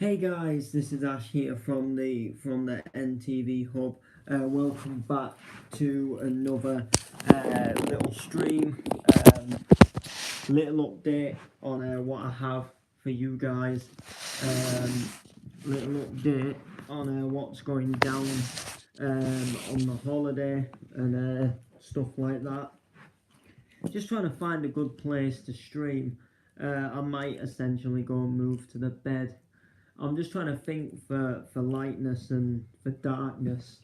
Hey guys, this is Ash here from the NTV Hub. Welcome back to another little stream, little update on what I have for you guys. Little update on what's going down on the holiday and stuff like that. Just trying to find a good place to stream. I might essentially go and move to the bed. I'm just trying to think for lightness and for darkness.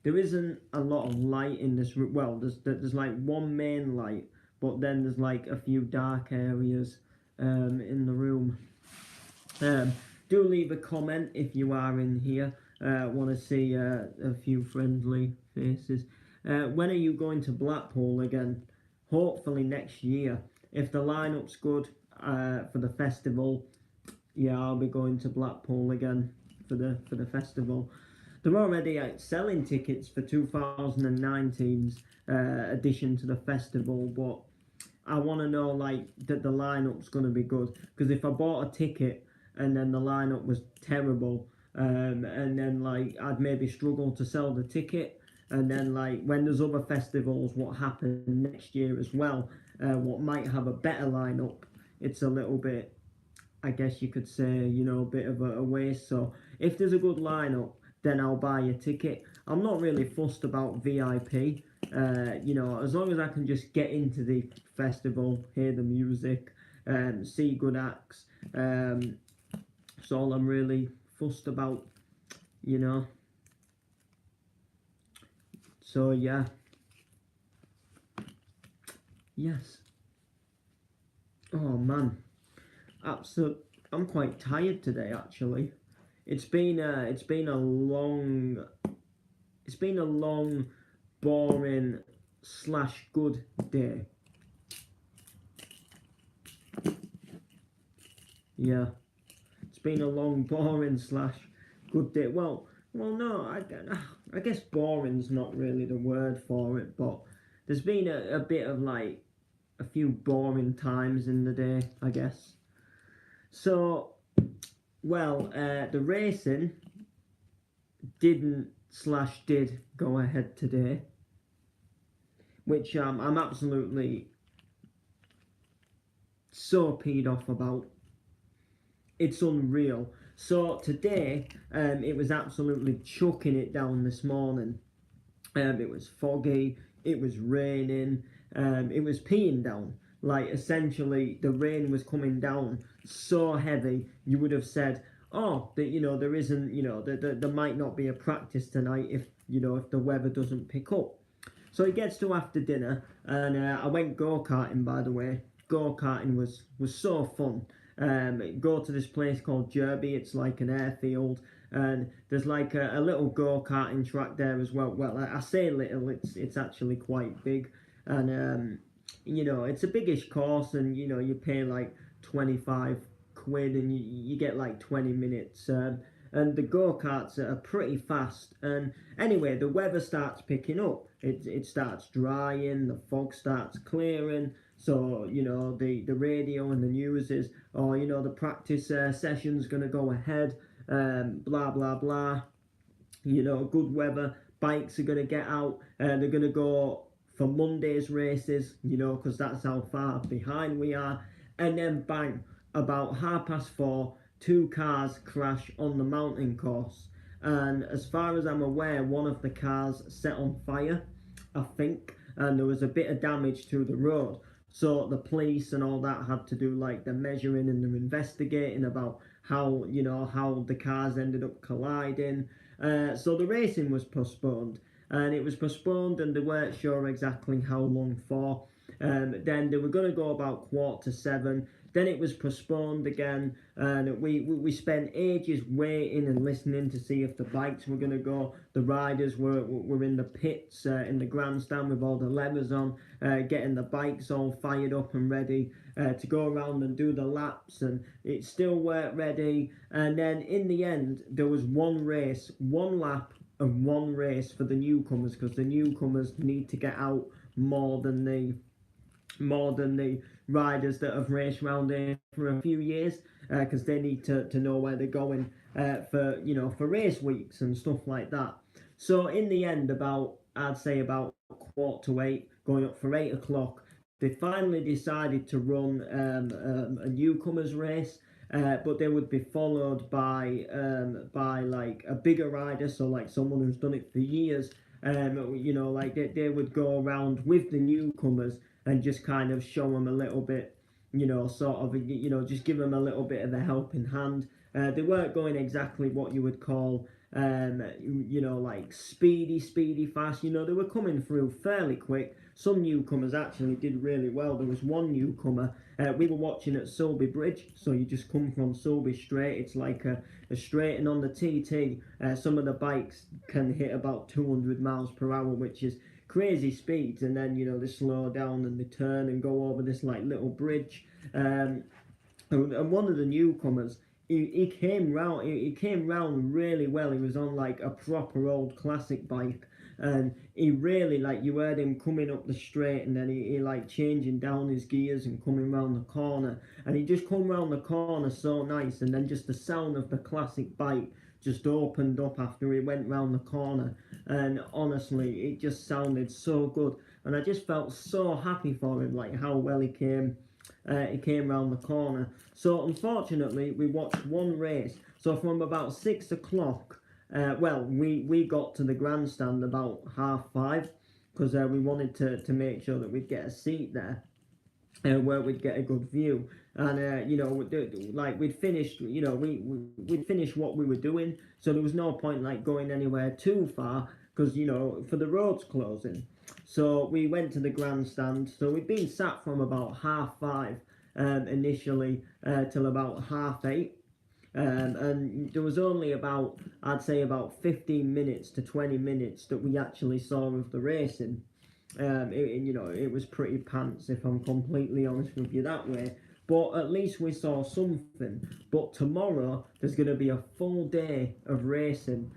There isn't a lot of light in this room. Well, there's like one main light, but then there's like a few dark areas in the room. Do leave a comment if you are in here. Want to see a few friendly faces. When are you going to Blackpool again? Hopefully next year. If the lineup's good for the festival, yeah, I'll be going to Blackpool again for the festival. They're already out selling tickets for 2019's addition to the festival, but I want to know like that the lineup's going to be good. Because if I bought a ticket and then the lineup was terrible, and then like I'd maybe struggle to sell the ticket, and then like when there's other festivals, what happened next year as well, what might have a better lineup, it's a little bit, I guess you could say, a bit of a waste. So if there's a good lineup, then I'll buy a ticket. I'm not really fussed about VIP. As long as I can just get into the festival, hear the music, see good acts. That's all I'm really fussed about, you know. So yeah. Yes. Oh man. Absolute. I'm quite tired today actually. It's been a long boring slash good day. Yeah, it's been a long boring slash good day. Well, no, I guess boring's not really the word for it, but there's been a bit of like a few boring times in the day, I guess. So, the racing didn't slash did go ahead today, which I'm absolutely so peed off about. It's unreal. So today, it was absolutely chucking it down this morning. It was foggy, it was raining, it was peeing down. Like essentially, the rain was coming down so heavy, you would have said, "Oh, that there isn't, there might not be a practice tonight if the weather doesn't pick up." So it gets to after dinner, and I went go karting. By the way, go karting was so fun. Go to this place called Derby. It's like an airfield, and there's like a little go karting track there as well. Well, I say little. It's actually quite big, and it's a biggish course, and you pay like 25 quid, and you get like 20 minutes. And the go karts are pretty fast. And anyway, the weather starts picking up. It starts drying. The fog starts clearing. So the radio and the news is, oh, the practice session's gonna go ahead. Blah blah blah. Good weather. Bikes are gonna get out. They're gonna go for Monday's races. Because that's how far behind we are. And then bang, about 4:30, two cars crash on the mountain course. And as far as I'm aware, one of the cars set on fire, I think, and there was a bit of damage to the road. So the police and all that had to do like the measuring and the investigating about how the cars ended up colliding. So the racing was postponed, and it was postponed, and they weren't sure exactly how long for. Then they were going to go about 6:45. Then it was postponed again, and we spent ages waiting and listening to see if the bikes were going to go. The riders were in the pits, in the grandstand with all the levers on, getting the bikes all fired up and ready to go around and do the laps, and it still weren't ready. And then in the end, there was one race, one lap and one race for the newcomers, because the newcomers need to get out more than the riders that have raced around here for a few years. because they need to know where they're going for race weeks and stuff like that. So in the end, I'd say about 7:45, going up for 8 o'clock, they finally decided to run a newcomers race. But they would be followed by like a bigger rider, so like someone who's done it for years. Like they would go around with the newcomers and just kind of show them a little bit, sort of, just give them a little bit of a helping hand. They weren't going exactly what you would call, like speedy fast. They were coming through fairly quick. Some newcomers actually did really well. There was one newcomer. We were watching at Sulby Bridge, so you just come from Sulby straight. It's like a straight, and on the TT, some of the bikes can hit about 200 miles per hour, which is crazy speeds. And then they slow down and they turn and go over this like little bridge. And one of the newcomers, he came round. He came round really well. He was on like a proper old classic bike, and he really, like, you heard him coming up the straight, and then he like changing down his gears and coming round the corner, and he just come round the corner so nice, and then just the sound of the classic bike just opened up after he went round the corner, and honestly, it just sounded so good, and I just felt so happy for him, like how well he came. He came round the corner. So unfortunately, we watched one race. So from about 6 o'clock, we got to the grandstand about 5:30, because we wanted to make sure that we'd get a seat there, where we'd get a good view. And we'd finished, we'd finished what we were doing, so there was no point like going anywhere too far, because for the roads closing. So we went to the grandstand. So we'd been sat from about 5:30 initially till about 8:30. And there was only about, I'd say about 15 minutes to 20 minutes that we actually saw of the racing. It was pretty pants, if I'm completely honest with you that way. But at least we saw something. But tomorrow, there's going to be a full day of racing.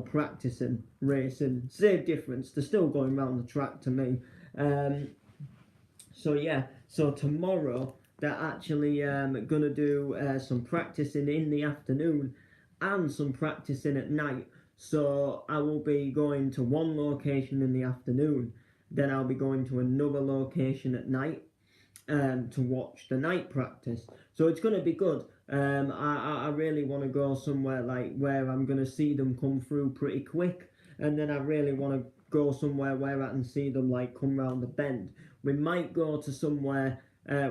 Practicing, racing. Same difference. They're still going round the track to me. So tomorrow, they're actually going to do some practicing in the afternoon and some practicing at night. So I will be going to one location in the afternoon, then I'll be going to another location at night to watch the night practice. So it's going to be good. I really want to go somewhere like where I'm going to see them come through pretty quick, and then I really want to go somewhere where I can see them like come round the bend. We might go to somewhere.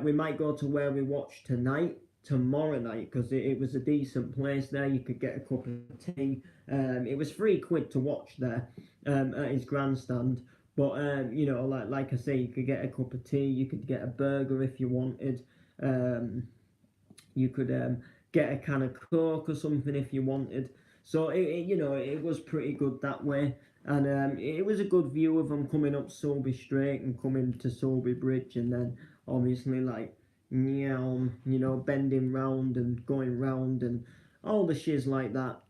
We might go to where we watched tomorrow night, because it was a decent place there. You could get a cup of tea. It was £3 to watch there at his grandstand. But like I say, you could get a cup of tea. You could get a burger if you wanted. You could get a can of Coke or something if you wanted. So it was pretty good that way. And it was a good view of them coming up Sulby Straight and coming to Sulby Bridge, and then obviously like bending round and going round and all the shiz like that.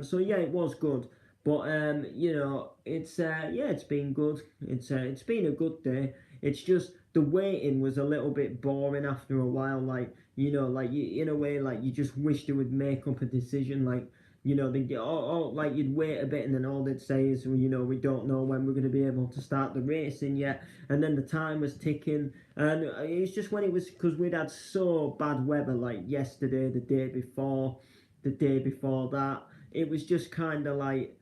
So yeah, it was good. But it's been good. It's been a good day. It's just the waiting was a little bit boring after a while. Like in a way, like you just wish they would make up a decision. Like like you'd wait a bit, and then all they'd say is, well, we don't know when we're going to be able to start the racing yet. And then the time was ticking, and it's just when it was, because we'd had so bad weather, like yesterday, the day before that. It was just kind of like,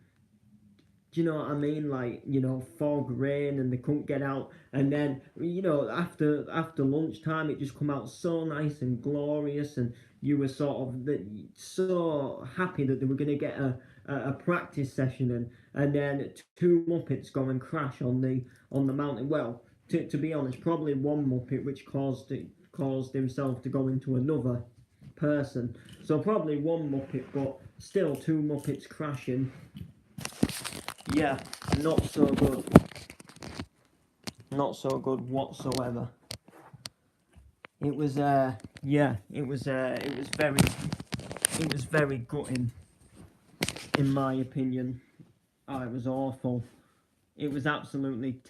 do you know what I mean? Like, fog, rain, and they couldn't get out. And then, after lunchtime, it just come out so nice and glorious, and you were sort of so happy that they were going to get a practice session in, and then two Muppets go and crash on the mountain. Well, to be honest, probably one Muppet which caused himself to go into another person. So probably one Muppet, but still two Muppets crashing. Yeah, not so good. Not so good whatsoever. It was it was very gutting, in my opinion. Oh, it was awful. It was absolutely.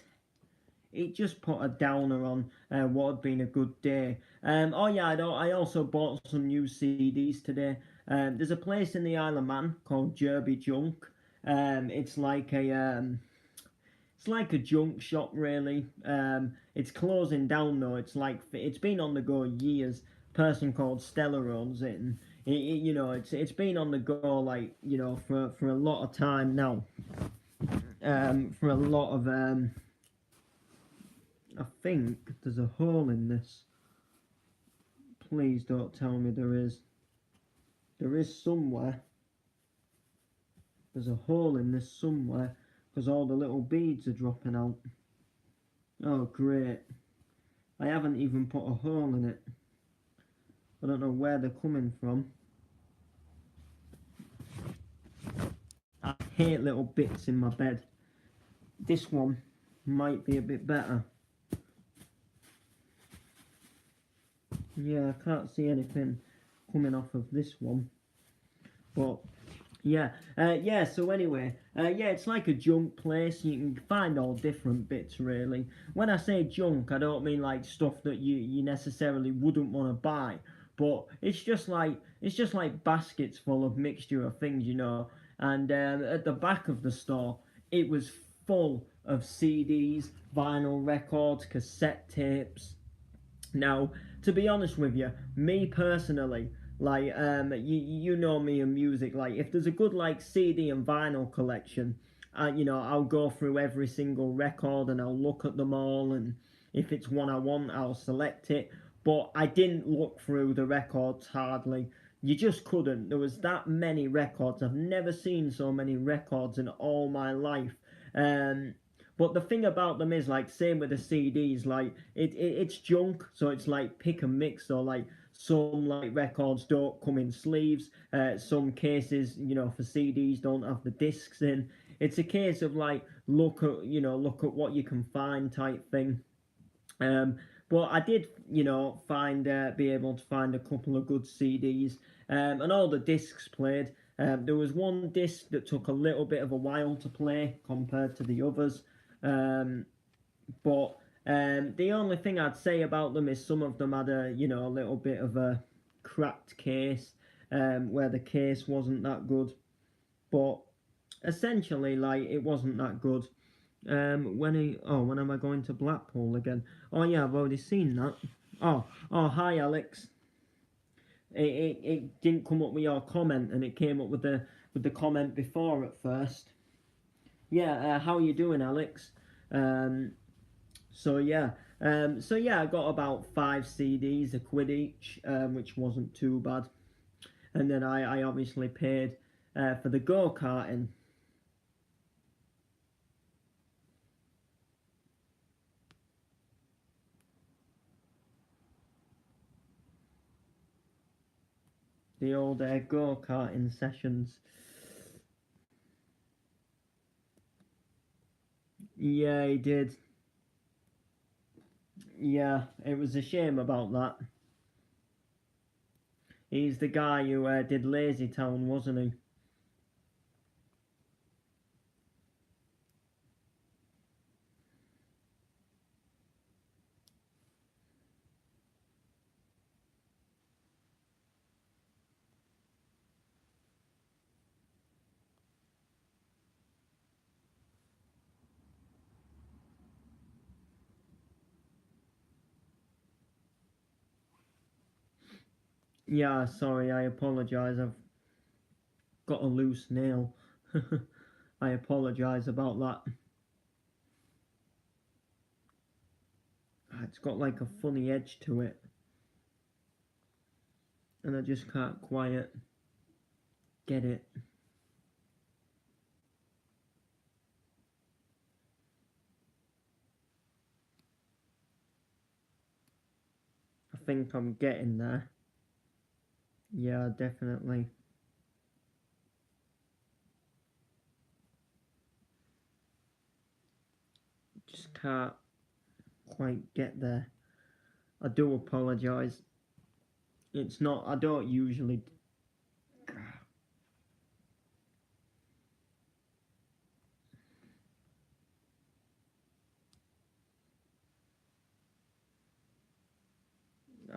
It just put a downer on what had been a good day. Oh yeah, I also bought some new CDs today. There's a place in the Isle of Man called Jerby Junk. It's like a junk shop really. It's closing down though. It's been on the go years. Person called Stella owns it, and it's been on the go like for a lot of time now. For a lot of I think there's a hole in this. Please don't tell me there is. There is somewhere. There's a hole in this somewhere because all the little beads are dropping out. Oh great. I haven't even put a hole in it. I don't know where they're coming from. I hate little bits in my bed. This one might be a bit better. Yeah, I can't see anything coming off of this one. But yeah, so anyway, yeah, it's like a junk place. You can find all different bits really. When I say junk, I don't mean like stuff that you necessarily wouldn't want to buy, but it's just like baskets full of mixture of things. And at the back of the store, it was full of CDs, vinyl records, cassette tapes. Now, to be honest with you, me personally, like you know me and music, like if there's a good like CD and vinyl collection, I'll go through every single record and I'll look at them all, and if it's one I want, I'll select it. But I didn't look through the records hardly. You just couldn't. There was that many records. I've never seen so many records in all my life. Um, but the thing about them is, like, same with the CDs, like, it's junk, so it's like pick and mix, or like some like records don't come in sleeves, some cases, for CDs don't have the discs in. It's a case of like look at what you can find type thing. Um, but I did, be able to find a couple of good CDs, and all the discs played. There was one disc that took a little bit of a while to play compared to the others, um, but the only thing I'd say about them is some of them had a little bit of a cracked case, where the case wasn't that good, but essentially, like, it wasn't that good. When am I going to Blackpool again? Oh yeah, I've already seen that. Oh, hi Alex. It didn't come up with your comment, and it came up with the comment before at first. Yeah, how are you doing, Alex? Um, so yeah, I got about 5 CDs, a quid each, which wasn't too bad. And then I obviously paid for the go-karting. The old go-karting sessions. Yeah, he did. Yeah, it was a shame about that. He's the guy who did Lazy Town, wasn't he? Yeah, sorry, I apologise. I've got a loose nail. I apologise about that. It's got like a funny edge to it, and I just can't quite get it. I think I'm getting there. Yeah, definitely. Just can't quite get there. I do apologise. It's not. I don't usually.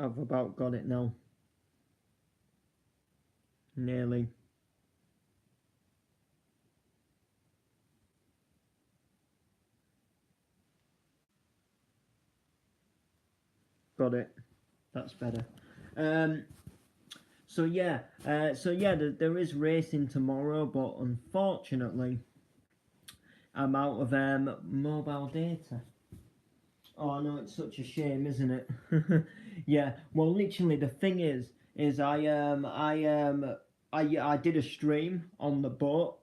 I've about got it now. Nearly. Got it. That's better. So yeah, there is racing tomorrow, but unfortunately, I'm out of mobile data. Oh no, it's such a shame, isn't it? Yeah. Well, literally, the thing is I did a stream on the boat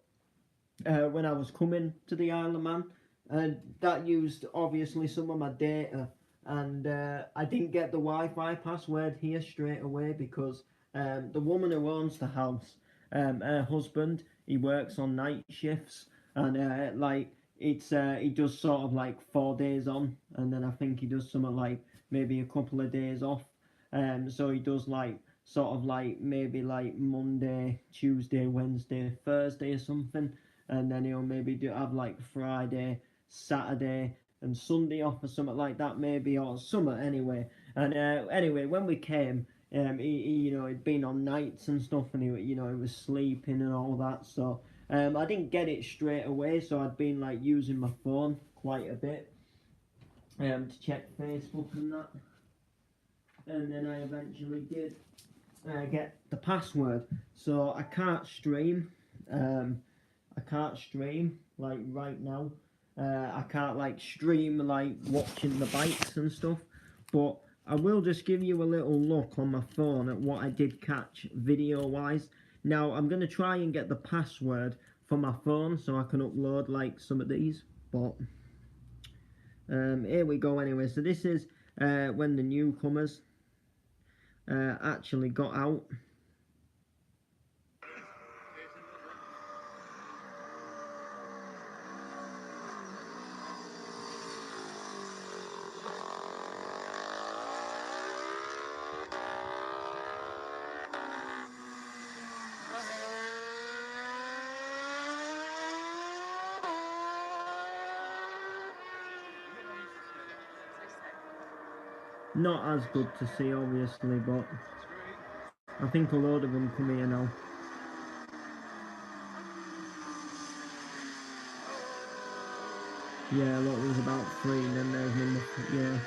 when I was coming to the Isle of Man, and that used obviously some of my data, and I didn't get the Wi-Fi password here straight away because the woman who owns the house, her husband, he works on night shifts, and like he does sort of like 4 days on, and then I think he does something like maybe a couple of days off. So he does like sort of like maybe like Monday, Tuesday, Wednesday, Thursday or something, and then he'll maybe have like Friday, Saturday, and Sunday off or something like that, maybe, or summer anyway. And anyway, when we came, he'd been on nights and stuff, and he was sleeping and all that. So I didn't get it straight away, so I'd been like using my phone quite a bit to check Facebook and that. And then I eventually did get the password, so I can't stream. I can't stream like right now. I can't like stream like watching the bikes and stuff, but I will just give you a little look on my phone at what I did catch video wise. Now I'm going to try and get the password for my phone so I can upload like some of these, but here we go anyway. So this is when the newcomers actually got out. Not as good to see, obviously, but I think a load of them come here now. Yeah, look, there's about 3, and then there's number, yeah.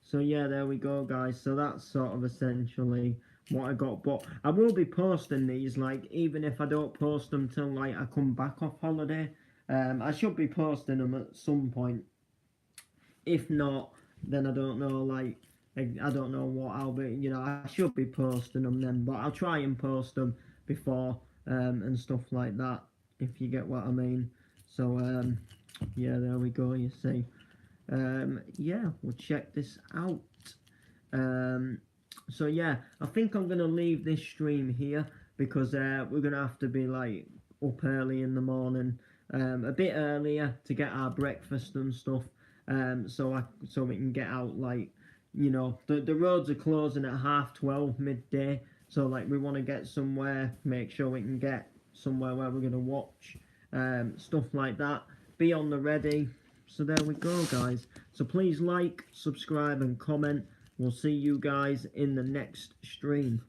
So yeah, there we go, guys. So that's sort of essentially what I got. But I will be posting these, like, even if I don't post them till like I come back off holiday. I should be posting them at some point. If not, then I don't know, like, I don't know what I'll be, I should be posting them then, but I'll try and post them before, and stuff like that, if you get what I mean. So, yeah, there we go, you see. Yeah, we'll check this out. So yeah, I think I'm gonna leave this stream here because we're gonna have to be like up early in the morning, a bit earlier to get our breakfast and stuff. So we can get out like, the roads are closing at 12:30 midday. So like we want to get somewhere, make sure we can get somewhere where we're gonna watch, stuff like that. Be on the ready. So there we go, guys. So please like, subscribe and comment. We'll see you guys in the next stream.